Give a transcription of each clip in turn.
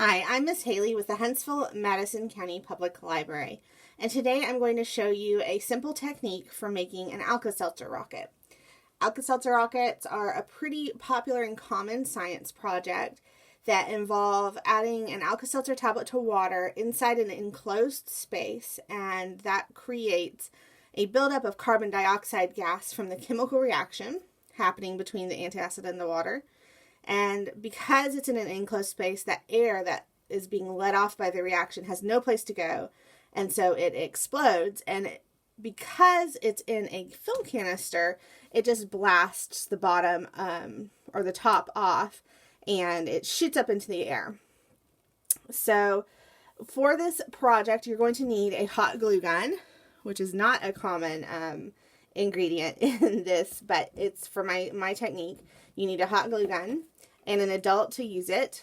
Hi, I'm Miss Haley with the Huntsville-Madison County Public Library, and today I'm going to show you a simple technique for making an Alka seltzer rocket. Alka seltzer rockets are a pretty popular and common science project that involve adding an Alka seltzer tablet to water inside an enclosed space, and that creates a buildup of carbon dioxide gas from the chemical reaction happening between the antacid and the water. And because it's in an enclosed space, that air that is being let off by the reaction has no place to go, and so it explodes. And because it's in a film canister, it just blasts the bottom or the top off, and it shoots up into the air. So for this project, you're going to need a hot glue gun, which is not a common ingredient in this, but it's for my technique. You need a hot glue gun and an adult to use it,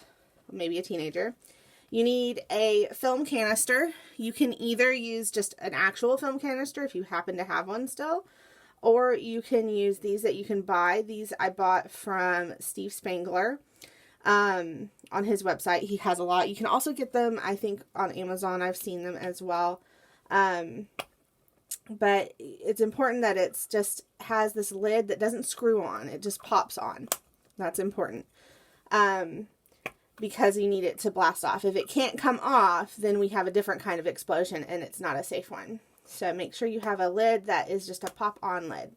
maybe a teenager. You need a film canister. You can either use just an actual film canister if you happen to have one still, or you can use these that you can buy. These I bought from Steve Spangler on his website. He has a lot. You can also get them, I think, on Amazon. I've seen them as well. But it's important that it's just has this lid that doesn't screw on. It just pops on. That's important. Because you need it to blast off. If it can't come off, then we have a different kind of explosion and it's not a safe one. So make sure you have a lid that is just a pop-on lid.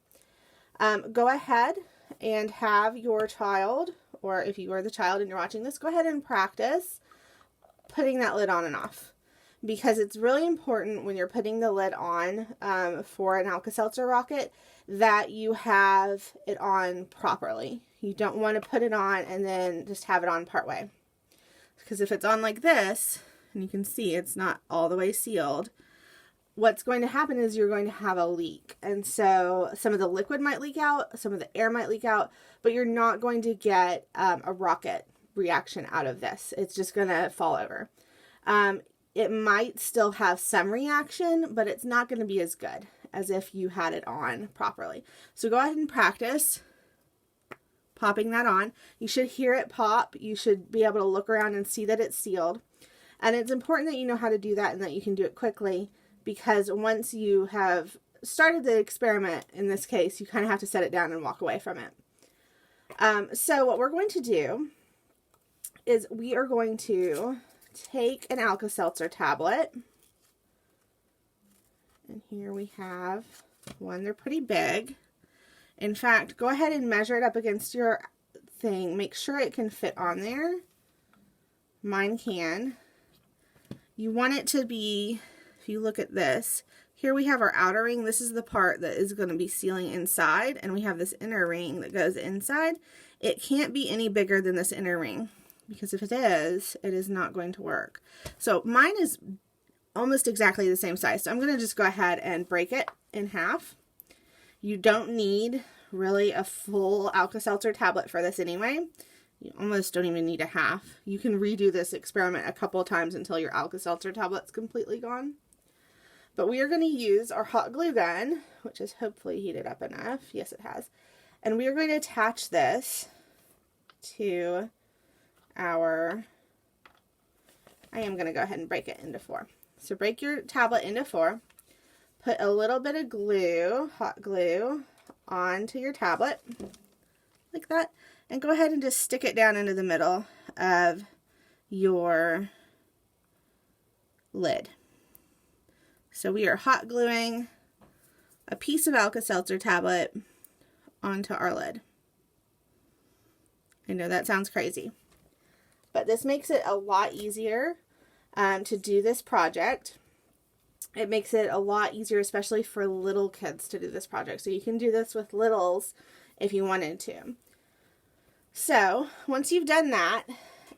Go ahead and have your child, or if you are the child and you're watching this, go ahead and practice putting that lid on and off. Because it's really important when you're putting the lid on for an Alka seltzer rocket that you have it on properly. You don't want to put it on and then just have it on partway. Because if it's on like this, and you can see it's not all the way sealed, what's going to happen is you're going to have a leak. And so some of the liquid might leak out, some of the air might leak out, but you're not going to get a rocket reaction out of this. It's just going to fall over. It might still have some reaction, but it's not going to be as good as if you had it on properly. So go ahead and practice popping that on. You should hear it pop. You should be able to look around and see that it's sealed. And it's important that you know how to do that and that you can do it quickly, because once you have started the experiment, in this case, you kind of have to set it down and walk away from it. So what we're going to do is we are going to take an Alka seltzer tablet, and here we have one. They're pretty big. In fact, go ahead and measure it up against your thing. Make sure it can fit on there. Mine can. You want it to be, if you look at this, here we have our outer ring. This is the part that is going to be sealing inside, and we have this inner ring that goes inside. It can't be any bigger than this inner ring, because if it is not going to work. So mine is almost exactly the same size. So I'm going to just go ahead and break it in half. You don't need really a full Alka seltzer tablet for this anyway. You almost don't even need a half. You can redo this experiment a couple of times until your Alka seltzer tablet's completely gone. But we are going to use our hot glue gun, which is hopefully heated up enough. Yes, it has. And we are going to attach this to I am going to go ahead and break it into 4. So break your tablet into 4. Put a little bit of glue, hot glue, onto your tablet, like that. And go ahead and just stick it down into the middle of your lid. So we are hot gluing a piece of Alka seltzer tablet onto our lid. I know that sounds crazy, but this makes it a lot easier to do this project. It makes it a lot easier, especially for little kids, to do this project. So you can do this with littles if you wanted to. So once you've done that,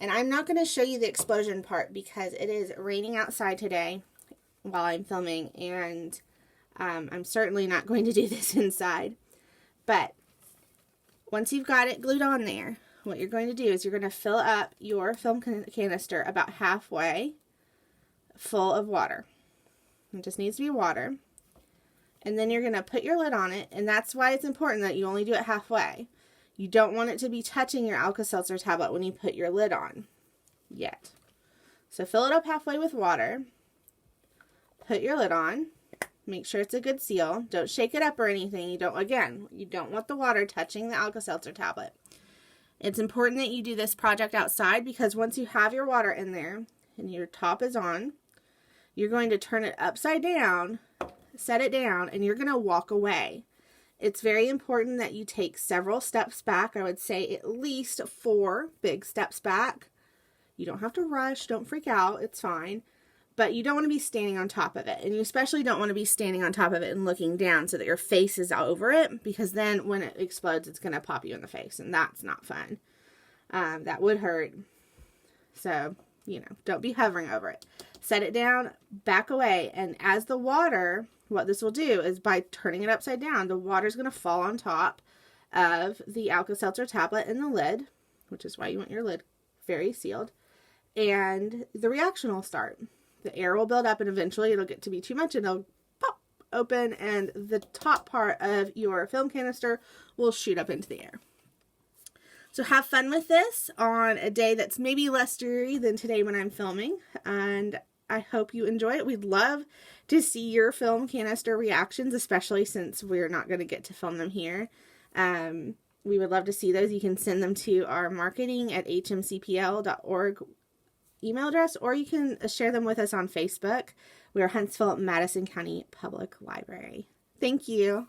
and I'm not going to show you the explosion part because it is raining outside today while I'm filming, and I'm certainly not going to do this inside. But once you've got it glued on there, what you're going to do is you're going to fill up your film canister about halfway full of water. It just needs to be water. And then you're going to put your lid on it, and that's why it's important that you only do it halfway. You don't want it to be touching your Alka seltzer tablet when you put your lid on yet. So fill it up halfway with water. Put your lid on. Make sure it's a good seal. Don't shake it up or anything. You don't want the water touching the Alka-Seltzer tablet. It's important that you do this project outside because once you have your water in there and your top is on, you're going to turn it upside down, set it down, and you're going to walk away. It's very important that you take several steps back. I would say at least 4 big steps back. You don't have to rush. Don't freak out. It's fine. But you don't want to be standing on top of it. And you especially don't want to be standing on top of it and looking down so that your face is over it. Because then when it explodes, it's going to pop you in the face. And that's not fun. That would hurt. So, don't be hovering over it. Set it down, back away. And as the water, what this will do is by turning it upside down, the water is going to fall on top of the Alka-Seltzer tablet and the lid. Which is why you want your lid very sealed. And the reaction will start. The air will build up and eventually it'll get to be too much and it'll pop open and the top part of your film canister will shoot up into the air. So have fun with this on a day that's maybe less dreary than today when I'm filming. And I hope you enjoy it. We'd love to see your film canister reactions, especially since we're not going to get to film them here. We would love to see those. You can send them to our marketing@hmcpl.org email address, or you can share them with us on Facebook. We are Huntsville Madison County Public Library. Thank you.